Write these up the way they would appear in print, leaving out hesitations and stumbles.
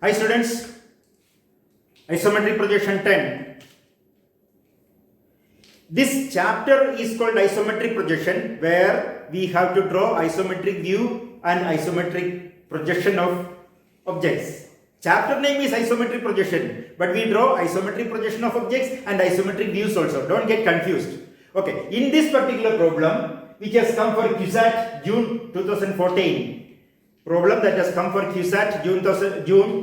Hi students, isometric projection 10. This chapter is called isometric projection, where we have to draw isometric view and isometric projection of objects. Chapter name is isometric projection, but we draw isometric projection of objects and isometric views also. Don't get confused. Okay, in this particular problem, which has come for QSAT June 2014, problem that has come for QSAT June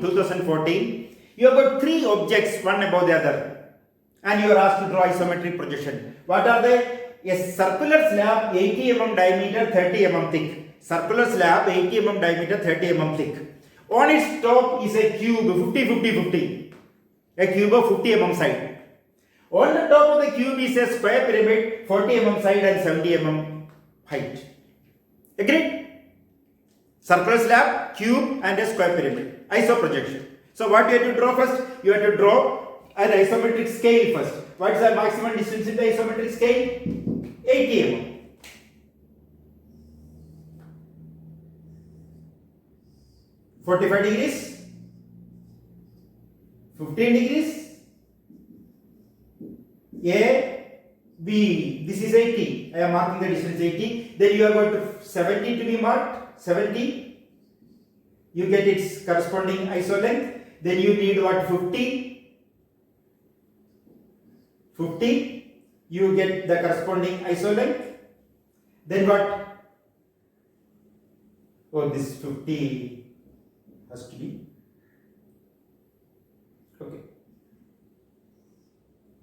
2014, you have got three objects one above the other, and you are asked to draw isometric projection. What are they? A circular slab 80 mm diameter, 30 mm thick. Circular slab 80 mm diameter, 30 mm thick. On its top is a cube 50-50-50. A cube of 50 mm side. On the top of the cube is a square pyramid 40 mm side and 70 mm height. Agreed? Circular slab, cube and a square pyramid. Isoprojection. So what you have to draw first? You have to draw an isometric scale first. What is the maximum distance in the isometric scale? 80 mm. (45 degrees), 15 degrees, A, B. This is 80. I am marking the distance 80. Then you have got 70 to be marked. 70. You get its corresponding iso length. Then you need what? 50. 50. You get the corresponding iso length. Then what? Oh, this 50 has to be. Okay.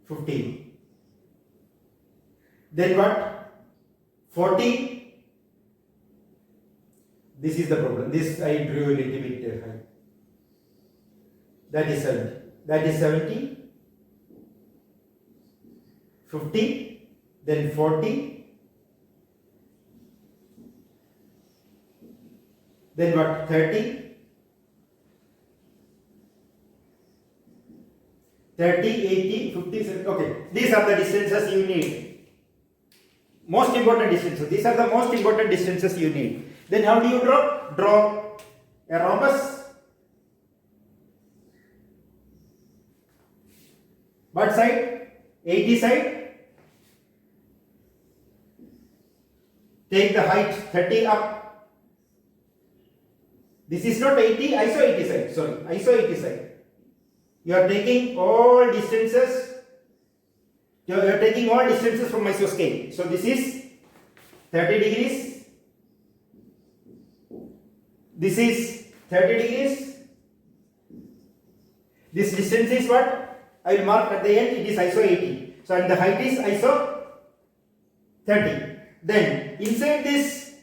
15. Then what? 40. This is the problem. This I drew a little bit high. That is 70. That is 70. 50. Then 40. Then what? 30. 30, 80, 50, 70. Okay. These are the distances you need. Most important distances. These are the most important distances you need. Then how do you draw? Draw a rhombus. What side? 80 side. Take the height 30 up. This is not 80, iso 80 side. Sorry, iso 80 side. You are taking all distances. You are taking all distances from iso scale. So this is 30 degrees. This is 30 degrees. This distance is what? I will mark at the end. It is iso 80. So and the height is iso 30. Then inside this,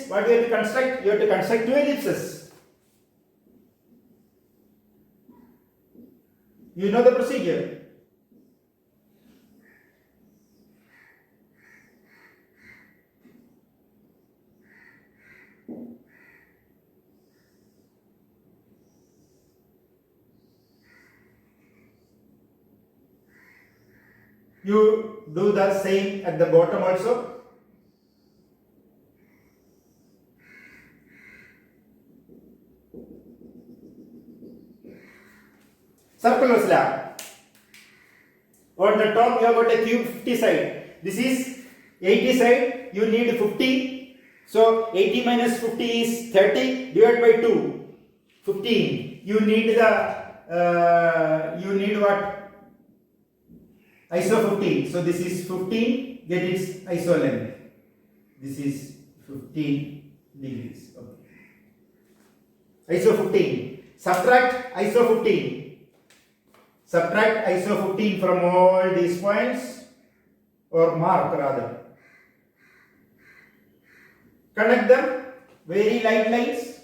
what you have to construct? You have to construct two ellipses. You know the procedure. You do the same at the bottom also. Circular slab. On the top you have got a cube 50 side. This is 80 side. You need 50. So 80 minus 50 is 30 divided by 2. 15. You need the you need what? Iso 15. So this is 15. Get its iso length. This is 15 degrees. Okay. Iso 15. Subtract iso 15. Subtract iso 15 from all these points, or mark rather. Connect them, very light lines.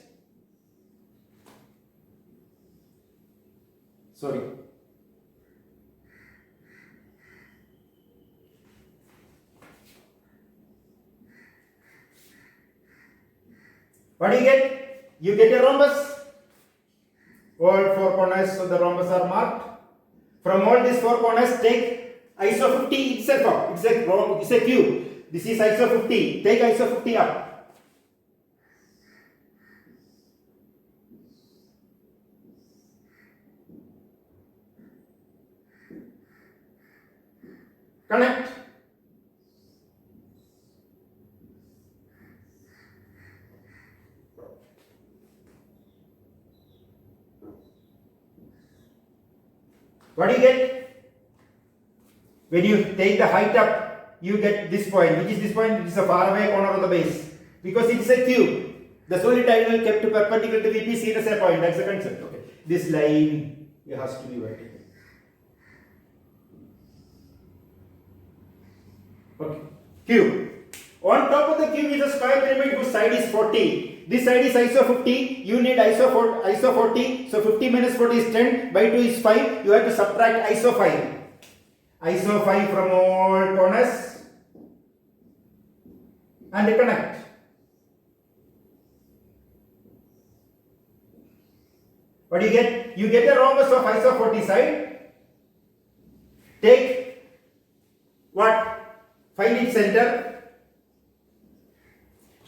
Sorry. What do you get? You get a rhombus. All four corners of the rhombus are marked. From all these four corners, take iso 50 itself up. It's a cube. This is iso 50. Take iso 50 up. Connect. What do you get? When you take the height up, you get this point. Which is this point? It is a faraway corner of the base. Because it is a cube. The solid diagonal kept perpendicular to VP seen as a point. That's the concept. Okay. This line has to be vertical. Okay. Cube. On top of the cube is a square pyramid whose side is 40. This side is ISO 50. You need ISO 40. So 50 minus 40 is 10. By 2 is 5. You have to subtract ISO 5. ISO 5 from all corners. And connect. What do you get? You get a rhombus of ISO 40 side. Take what? Find its center.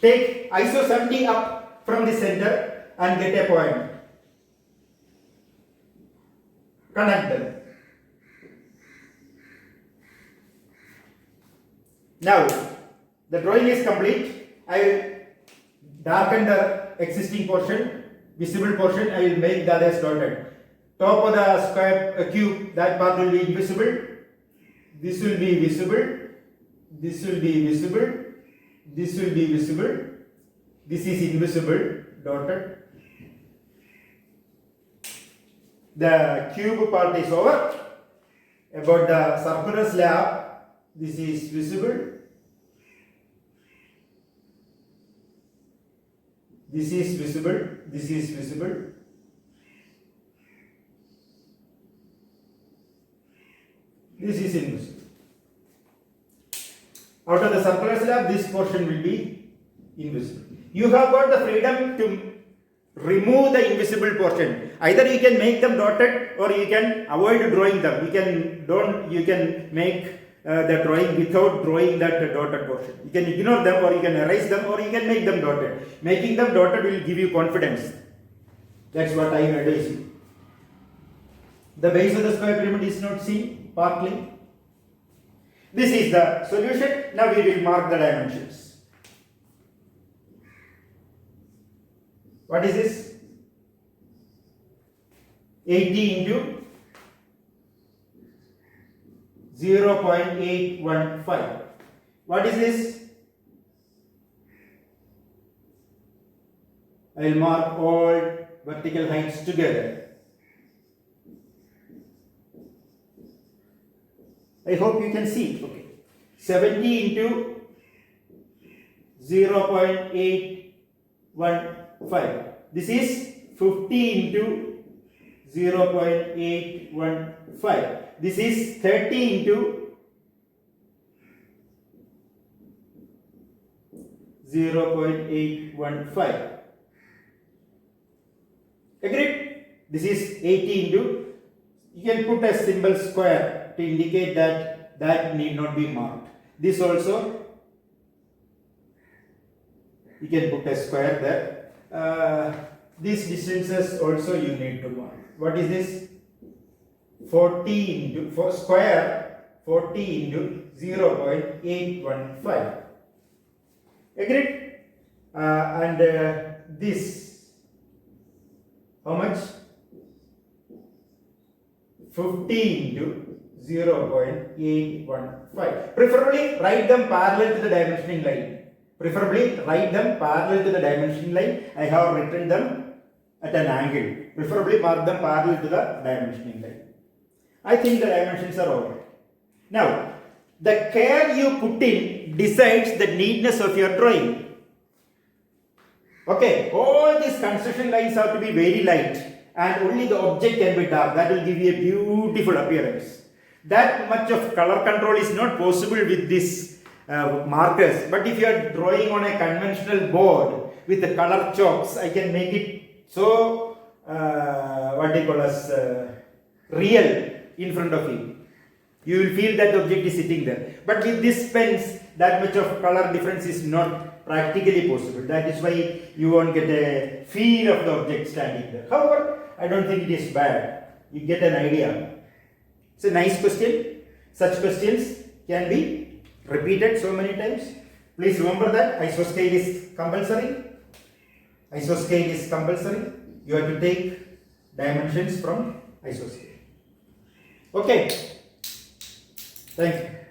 Take ISO 70 up from the center and get a point. Connect them. Now, the drawing is complete. I will darken the existing portion, visible portion. I will make the others dotted. Top of the square cube, that part will be invisible. This will be visible. This will be visible. This will be visible. This is invisible, dotted. The cube part is over. About the circular slab, this is visible. This is visible. This is visible. This is invisible. Out of the circular slab, this portion will be invisible. You have got the freedom to remove the invisible portion. Either you can make them dotted or you can avoid drawing them. You can make the drawing without drawing that dotted portion. You can ignore them or you can erase them or you can make them dotted. Making them dotted will give you confidence. That's what I advise you. The base of the square pyramid is not seen partly. This is the solution. Now we will mark the dimensions. What is this? 80 into 0.815. What is this? I will mark all vertical heights together. I hope you can see. Okay. 70 into 0.815. This is 50 into 0.815. This is 30 into 0.815. Agreed? This is 80 into, you can put a symbol square to indicate that that need not be marked. This also, you can put a square there. These distances also you need to mark. What is this? 40 into, for square, 40 into 0.815. Agreed? And this, how much? 50 into 0.815. Preferably write them parallel to the dimensioning line. Preferably write them parallel to the dimensioning line. I have written them at an angle. Preferably mark them parallel to the dimensioning line. I think the dimensions are over. Now, the care you put in decides the neatness of your drawing. Okay, all these construction lines have to be very light and only the object can be dark. That will give you a beautiful appearance. That much of color control is not possible with these markers. But if you are drawing on a conventional board with the color chalks, I can make it so real in front of you. You will feel that the object is sitting there. But with these pens, that much of color difference is not practically possible. That is why you won't get a feel of the object standing there. However, I don't think it is bad. You get an idea. It's a nice question. Such questions can be repeated so many times. Please remember that isoscale is compulsory. Isoscale is compulsory. You have to take dimensions from isoscale. Okay. Thank you.